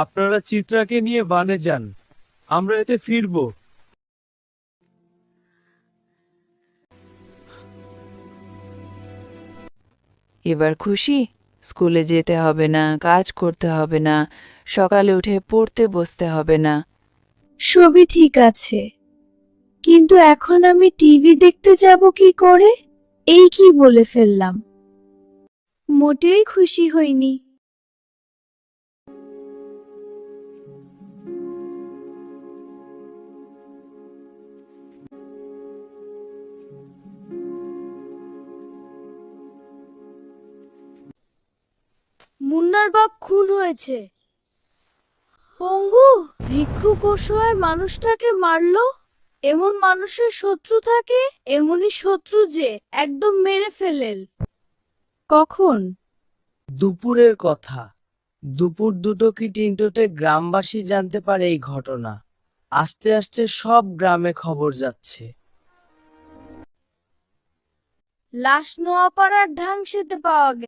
আপনারা চিত্রাকে নিয়ে বানে যান, আমরা এতে ফিরব। এবার খুশি? স্কুলে যেতে হবে না, কাজ করতে হবে না, সকালে উঠে পড়তে বসতে হবে না। সবই ঠিক আছে, কিন্তু এখন আমি টিভি দেখতে যাব কি করে? এই কি বলে ফেললাম। মোটেই খুশি হইনি। মুন্নার বাপ খুন হয়েছে। পঙ্গু ভিক্ষুক অসহায় মানুষটাকে মারলো। এমন মানুষের শত্রু থাকে, এমনই শত্রু যে একদম মেরে ফেলেল। কখন? দুপুরের কথা। দুপুর 2টো কি 3টোতে গ্রামবাসী জানতে পারে এই ঘটনা। আস্তে আস্তে সব গ্রামে খবর যাচ্ছে। লাশ নোয়াপাড়ার ঢাংসেতে পাওয়া গেছে।